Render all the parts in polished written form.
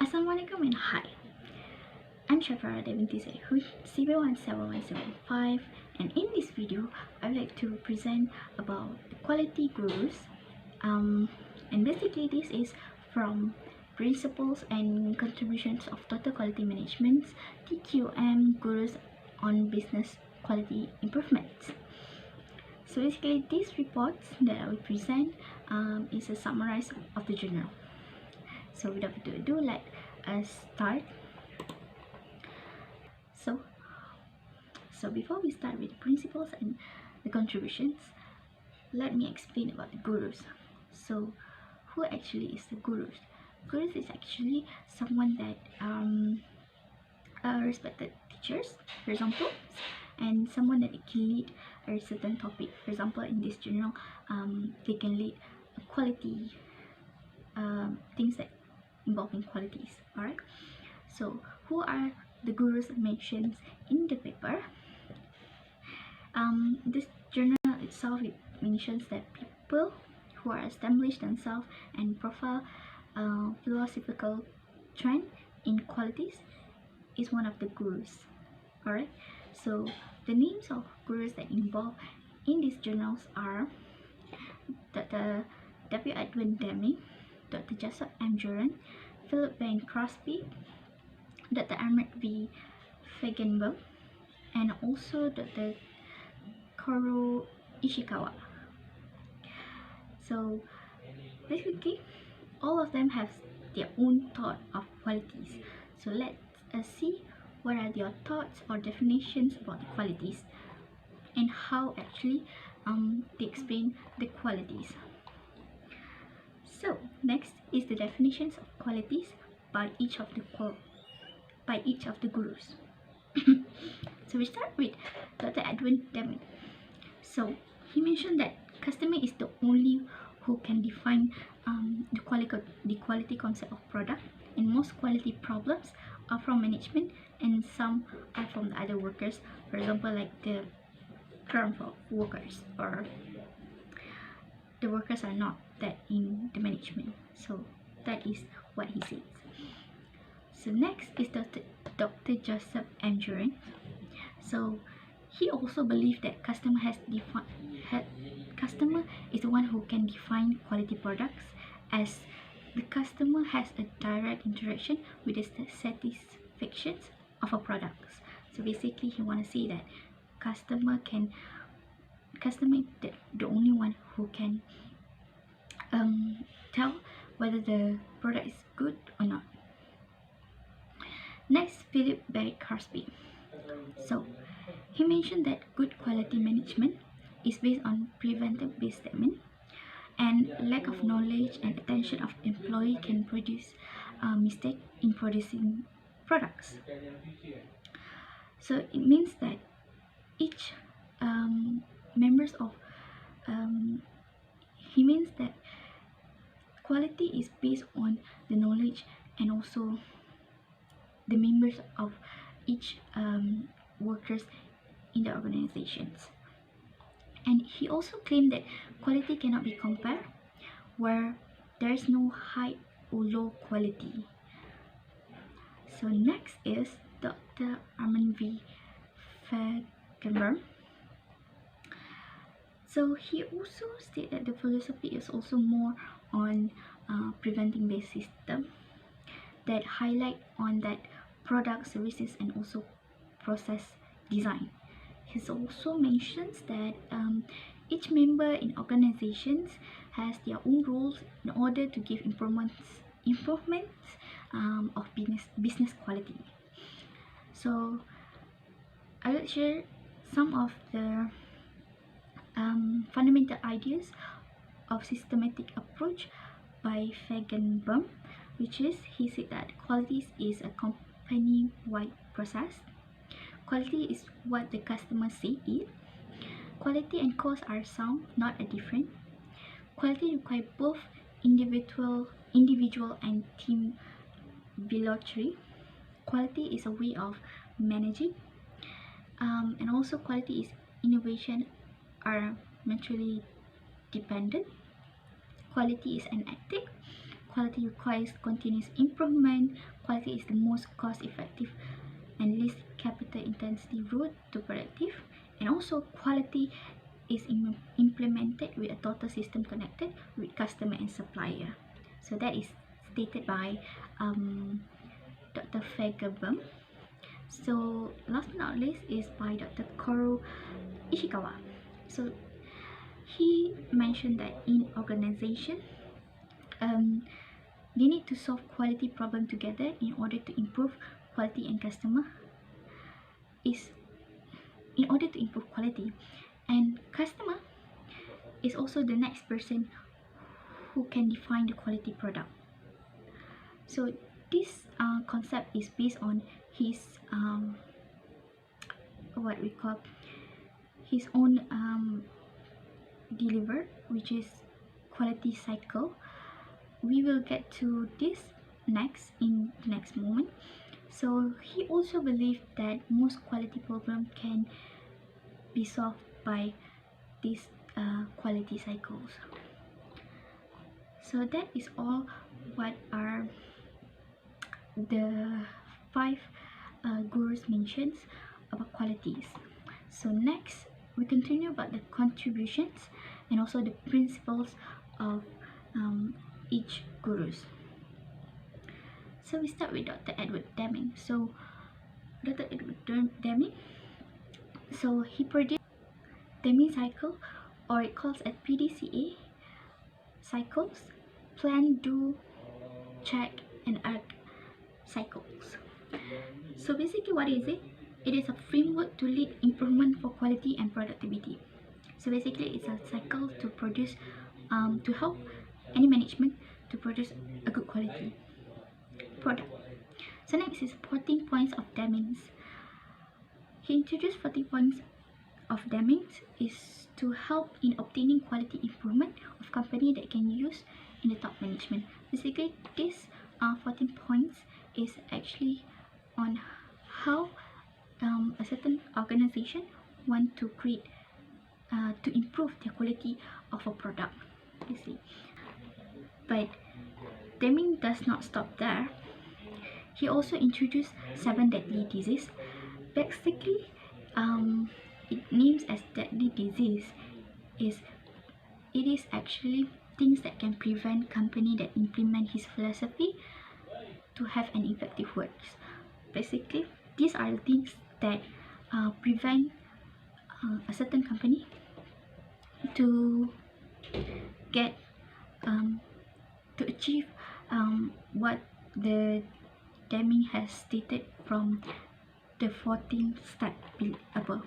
Assalamualaikum and hi. I'm Shafara Devinti Sehud, CB17175, and in this video, I would like to present about the quality gurus. And basically, this is from Principles and Contributions of Total Quality Management (TQM) Gurus on Business Quality Improvements. So basically, these reports that I will present is a summary of the journal. So without further ado, let us start. So before we start with the principles and the contributions, let me explain about the gurus. So who actually is the gurus? Gurus is actually someone that respected teachers, for example, and someone that can lead a certain topic. For example, in this journal, they can lead quality things that involving qualities. Alright, so who are the gurus mentioned in the paper? This journal itself, it mentions that people who are established themselves and profile philosophical trend in qualities is one of the gurus. Alright, so the names of gurus that involved in these journals are Dr. W. Edwin Deming, Dr. Joseph M. Juran, Philip Van Crosby, Dr. Ahmed V. Feigenbaum, and also Dr. Koro Ishikawa. So basically, all of them have their own thought of qualities. So let's see what are their thoughts or definitions about the qualities and how actually they explain the qualities. So next is the definitions of qualities by each of the gurus. So we start with Dr. Edwin Deming. So he mentioned that customer is the only who can define the quality concept of product, and most quality problems are from management and some are from the other workers. For example, like the current workers, or the workers are not that in the management. So that is what he says. So next is Dr. Joseph M. Juran. So he also believed that customer is the one who can define quality products, as the customer has a direct interaction with the satisfaction of a product. So basically, he want to say that customer is the only one who can tell whether the product is good or not. Next, Philip Van Crosby. So he mentioned that good quality management is based on preventive-based statement, and lack of knowledge and attention of employee can produce mistake in producing products. So it means that each members of he means that quality is based on the knowledge and also the members of each workers in the organizations. And he also claimed that quality cannot be compared, where there is no high or low quality. So next is Dr. Ahmed V. Feigenbaum. So he also stated that the philosophy is also more on preventing based system that highlight on that product, services, and also process design. He also mentions that each member in organizations has their own roles in order to give improvements of business quality. So I will share some of the fundamental ideas of systematic approach by Feigenbaum, which is, he said that quality is a company-wide process. Quality is what the customer say it. Quality and cost are sound, not a different. Quality requires both individual and team velocity. Quality is a way of managing, and also quality is innovation are mutually dependent. Quality is an ethic. quality requires continuous improvement. Quality is the most cost-effective and least capital intensity route to productive. And also quality is implemented with a total system connected with customer and supplier. So that is stated by Dr. Fagerbaum. So last but not least is by Dr. Koro Ishikawa. So he mentioned that in organization, they need to solve quality problem together in order to improve quality, and customer is in order to improve quality, and customer is also the next person who can define the quality product. So this concept is based on his what we call his own delivered, which is quality cycle. We will get to this next in the next moment. So he also believed that most quality problem can be solved by these quality cycles. So that is all what are the 5 gurus mentions about qualities. So next we continue about the contributions and also the principles of each gurus. So we start with Dr. Edward Deming. So Dr. Edward Deming, so he produced Deming cycle, or it calls as PDCA cycles: plan, do, check, and act cycles. So basically, what is it? It is a framework to lead improvement for quality and productivity. So basically, it's a cycle to produce, to help any management to produce a good quality product. So next is 14 points of Deming's. He introduced 40 points of Deming's is to help in obtaining quality improvement of company that can use in the top management. Basically, this 14 points is actually on how a certain organization want to create to improve the quality of a product, you see. But Deming does not stop there. He also introduced 7 deadly diseases. Basically, it names as deadly disease it is actually things that can prevent company that implement his philosophy to have an effective works. Basically, these are the things that prevent a certain company to get to achieve what the Deming has stated from the 14 step above.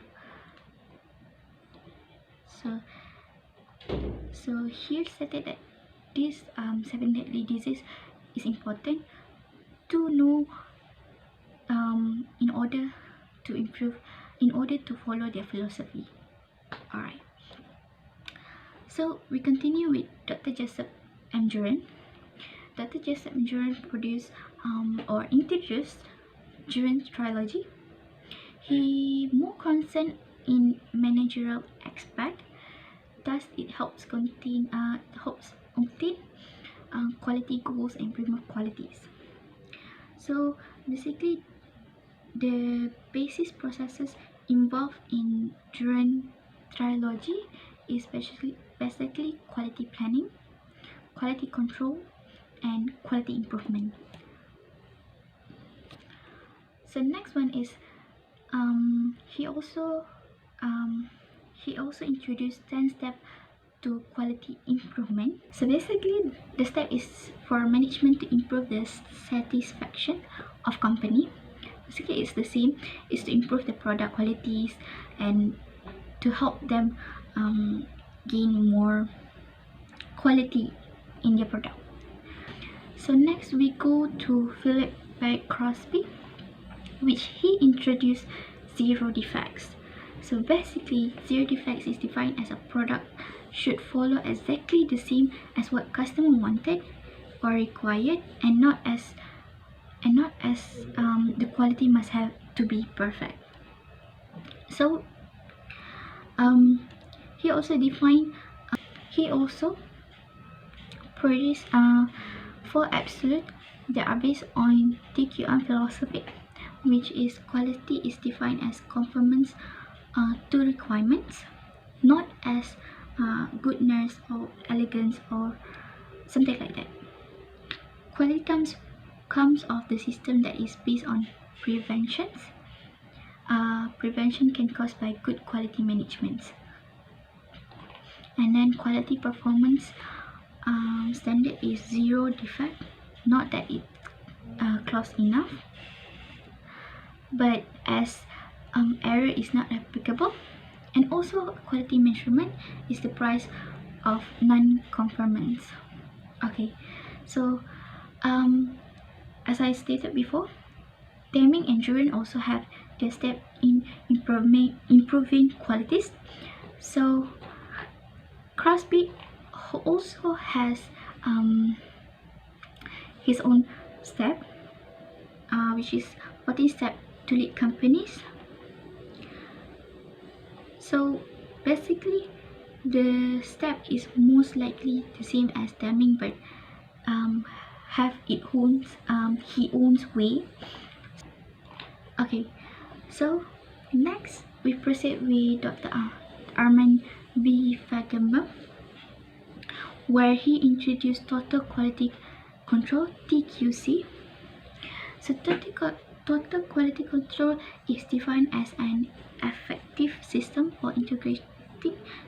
So here stated that this 7 deadly disease is important to know in order to improve, in order to follow their philosophy. Alright. So we continue with Dr. Jessup M. Juran. Dr. Jessup M. Juran produced or introduced Juran's trilogy. He more concerned in managerial aspect, thus it helps obtain quality goals and improve qualities. So basically, the basis processes involved in Juran trilogy is basically quality planning, quality control, and quality improvement. So next one is he also introduced 10 steps to quality improvement. So basically, the step is for management to improve the satisfaction of company. Basically, it's the same. It's to improve the product qualities and to help them gain more quality in their product. So next we go to Philip Beck Crosby, which he introduced 0 defects. So basically, 0 defects is defined as a product should follow exactly the same as what customer wanted or required, and not as the quality must have to be perfect. So he also produced For absolute, they are based on TQM philosophy, which is quality is defined as conformance to requirements, not as goodness or elegance or something like that. Quality comes of the system that is based on preventions. Prevention can caused by good quality management. And then quality performance standard is zero defect, not that it's close enough, but as error is not applicable. And also quality measurement is the price of non-conformance. Okay, so as I stated before, Deming and Juren also have their step in improving qualities. So Crosby also has his own step, which is 14 step to lead companies. So basically, the step is most likely the same as Deming, but have it owns he owns way. Okay, so next we proceed with Dr. Armand B. Fagenbaum, where he introduced total quality control, TQC. So total quality control is defined as an effective system for integrating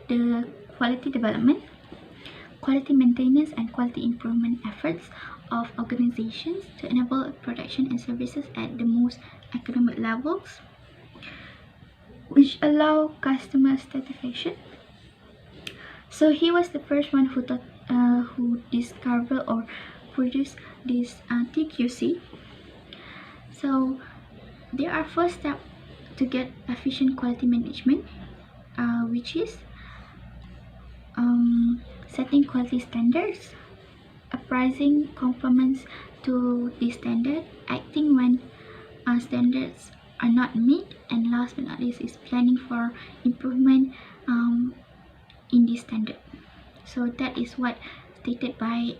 the quality development, quality maintenance, and quality improvement efforts of organizations to enable production and services at the most economic levels, which allow customer satisfaction. So he was the first one who discovered or produced this TQC. So there are four steps to get efficient quality management, which is setting quality standards, appraising conformance to the standard, acting when standards are not met, and last but not least is planning for improvement in this standard. So that is what stated by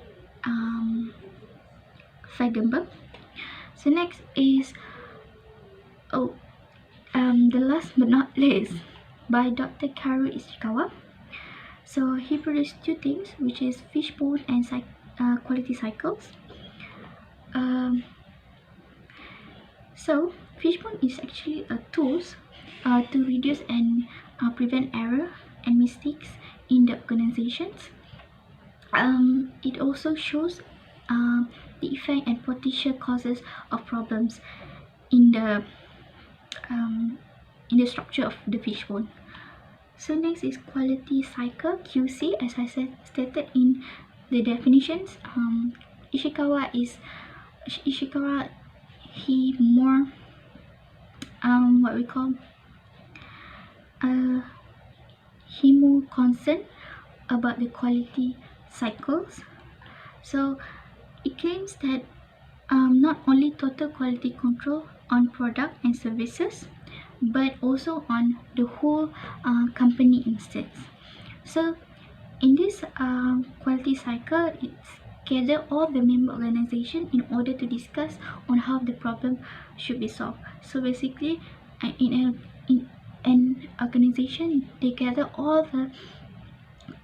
Fagenbaum. So next is the last but not least by Dr. Karu Ishikawa. So he produced two things, which is fishbone and quality cycles. So fishbone is actually a tool to reduce and prevent error and mistakes in the organizations. It also shows the effect and potential causes of problems in the structure of the fishbone. So next is quality cycle, QC, as I stated in the definitions. Ishikawa, he more what we call he more concerned about the quality cycles. So it claims that not only total quality control on product and services, but also on the whole company instance. So in this quality cycle, it's gather all the member organization in order to discuss on how the problem should be solved. So basically, in an organization, they gather all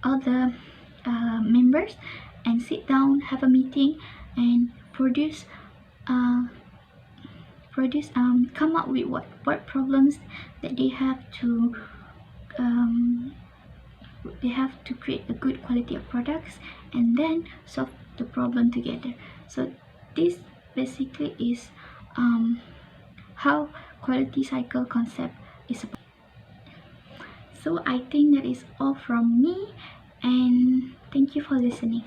the members and sit down, have a meeting, and come up with what problems that they have to create a good quality of products and then solve the problem together. So this basically is how quality cycle concept is about. So I think that is all from me, and thank you for listening.